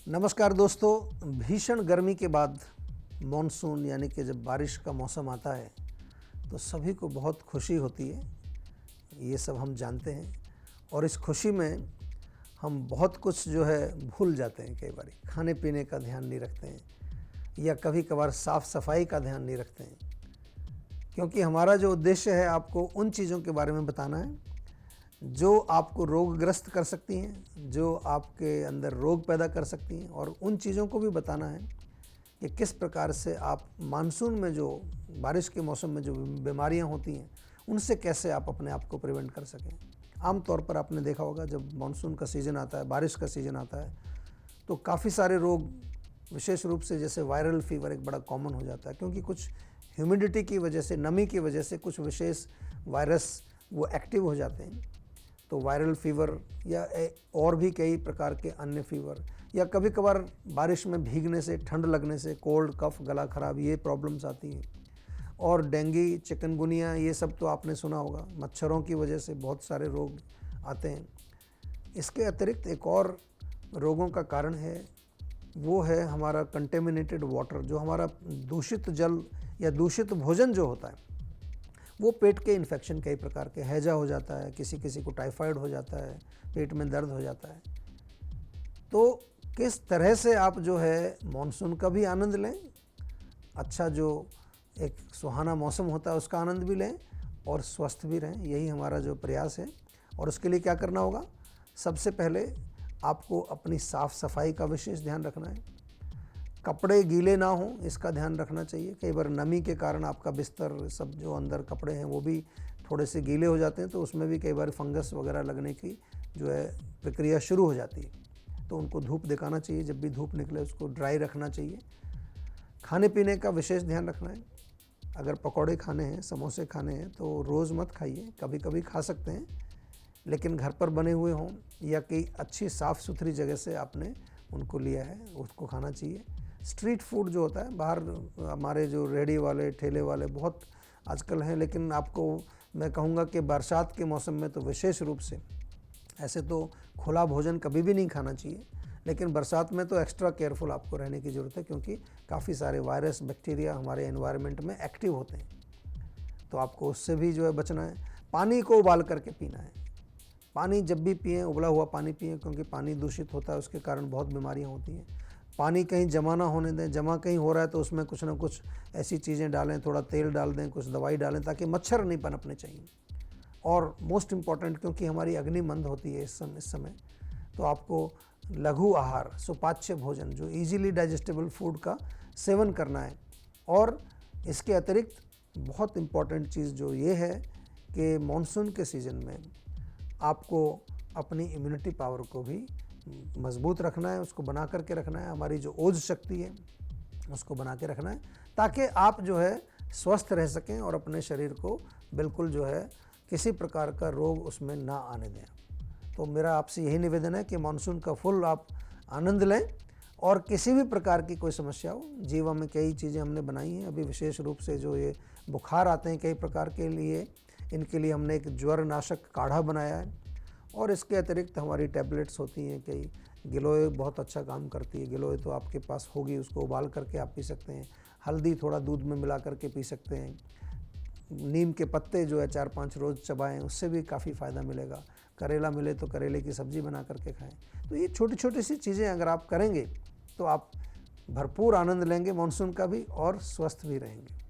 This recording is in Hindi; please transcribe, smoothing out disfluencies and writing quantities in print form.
नमस्कार दोस्तों, भीषण गर्मी के बाद मॉनसून यानी कि जब बारिश का मौसम आता है तो सभी को बहुत खुशी होती है। ये सब हम जानते हैं और इस खुशी में हम बहुत कुछ जो है भूल जाते हैं। कई बार खाने पीने का ध्यान नहीं रखते हैं या कभी कभार साफ़ सफाई का ध्यान नहीं रखते हैं, क्योंकि हमारा जो उद्देश्य है आपको उन चीज़ों के बारे में बताना है जो आपको रोगग्रस्त कर सकती हैं, जो आपके अंदर रोग पैदा कर सकती हैं, और उन चीज़ों को भी बताना है कि किस प्रकार से आप मानसून में जो बारिश के मौसम में जो बीमारियां होती हैं उनसे कैसे आप अपने आप को प्रिवेंट कर सकें। आम तौर पर आपने देखा होगा जब मानसून का सीज़न आता है, बारिश का सीज़न आता है, तो काफ़ी सारे रोग, विशेष रूप से जैसे वायरल फीवर एक बड़ा कॉमन हो जाता है, क्योंकि कुछ ह्यूमिडिटी की वजह से, नमी की वजह से कुछ विशेष वायरस वो एक्टिव हो जाते हैं। तो वायरल फीवर या और भी कई प्रकार के अन्य फीवर, या कभी कभार बारिश में भीगने से, ठंड लगने से कोल्ड, कफ, गला खराब, ये प्रॉब्लम्स आती हैं। और डेंगू, चिकनगुनिया, ये सब तो आपने सुना होगा। मच्छरों की वजह से बहुत सारे रोग आते हैं। इसके अतिरिक्त एक और रोगों का कारण है, वो है हमारा कंटेमिनेटेड वाटर। जो हमारा दूषित जल या दूषित भोजन जो होता है, वो पेट के इन्फेक्शन कई प्रकार के, हैजा हो जाता है, किसी किसी को टाइफाइड हो जाता है, पेट में दर्द हो जाता है। तो किस तरह से आप जो है मॉनसून का भी आनंद लें, अच्छा जो एक सुहाना मौसम होता है उसका आनंद भी लें और स्वस्थ भी रहें, यही हमारा जो प्रयास है। और उसके लिए क्या करना होगा? सबसे पहले आपको अपनी साफ़ सफाई का विशेष ध्यान रखना है। कपड़े गीले ना हों, इसका ध्यान रखना चाहिए। कई बार नमी के कारण आपका बिस्तर, सब जो अंदर कपड़े हैं वो भी थोड़े से गीले हो जाते हैं, तो उसमें भी कई बार फंगस वगैरह लगने की जो है प्रक्रिया शुरू हो जाती है। तो उनको धूप दिखाना चाहिए, जब भी धूप निकले उसको ड्राई रखना चाहिए। खाने पीने का विशेष ध्यान रखना है। अगर पकौड़े खाने हैं, समोसे खाने हैं तो रोज़ मत खाइए, कभी कभी खा सकते हैं, लेकिन घर पर बने हुए हों या कई अच्छी साफ़ सुथरी जगह से आपने उनको लिया है, उसको खाना चाहिए। स्ट्रीट फूड जो होता है, बाहर हमारे जो रेहड़ी वाले, ठेले वाले बहुत आजकल हैं, लेकिन आपको मैं कहूँगा कि बरसात के मौसम में तो विशेष रूप से, ऐसे तो खुला भोजन कभी भी नहीं खाना चाहिए, लेकिन बरसात में तो एक्स्ट्रा केयरफुल आपको रहने की ज़रूरत है, क्योंकि काफ़ी सारे वायरस, बैक्टीरिया हमारे एनवायरनमेंट में एक्टिव होते हैं, तो आपको उससे भी जो है बचना है। पानी को उबाल करके पीना है। पानी जब भी पिएं, उबला हुआ पानी पिएं, क्योंकि पानी दूषित होता है, उसके कारण बहुत बीमारियाँ होती हैं। पानी कहीं जमा ना होने दें। जमा कहीं हो रहा है तो उसमें कुछ ना कुछ ऐसी चीज़ें डालें, थोड़ा तेल डाल दें, कुछ दवाई डालें, ताकि मच्छर नहीं पनपने चाहिए। और मोस्ट इम्पॉर्टेंट, क्योंकि हमारी अग्नि मंद होती है इस समय, तो आपको लघु आहार, सुपाच्य भोजन, जो इजीली डाइजेस्टेबल फूड का सेवन करना है। और इसके अतिरिक्त बहुत इम्पॉर्टेंट चीज़ जो ये है कि मानसून के सीज़न में आपको अपनी इम्यूनिटी पावर को भी मजबूत रखना है, उसको बना करके रखना है। हमारी जो ओज शक्ति है उसको बना के रखना है, ताकि आप जो है स्वस्थ रह सकें और अपने शरीर को बिल्कुल जो है किसी प्रकार का रोग उसमें ना आने दें। तो मेरा आपसे यही निवेदन है कि मानसून का फुल आप आनंद लें, और किसी भी प्रकार की कोई समस्या हो, जीवन में कई चीज़ें हमने बनाई हैं। अभी विशेष रूप से जो ये बुखार आते हैं कई प्रकार के लिए, इनके लिए हमने एक ज्वर नाशक काढ़ा बनाया है। और इसके अतिरिक्त हमारी टैबलेट्स होती हैं कई। गिलोय बहुत अच्छा काम करती है। गिलोय तो आपके पास होगी, उसको उबाल करके आप पी सकते हैं। हल्दी थोड़ा दूध में मिला करके पी सकते हैं। नीम के पत्ते जो है 4-5 रोज़ चबाएं, उससे भी काफ़ी फ़ायदा मिलेगा। करेला मिले तो करेले की सब्ज़ी बना करके खाएं। तो ये छोटी छोटी सी चीज़ें अगर आप करेंगे तो आप भरपूर आनंद लेंगे मानसून का भी, और स्वस्थ भी रहेंगे।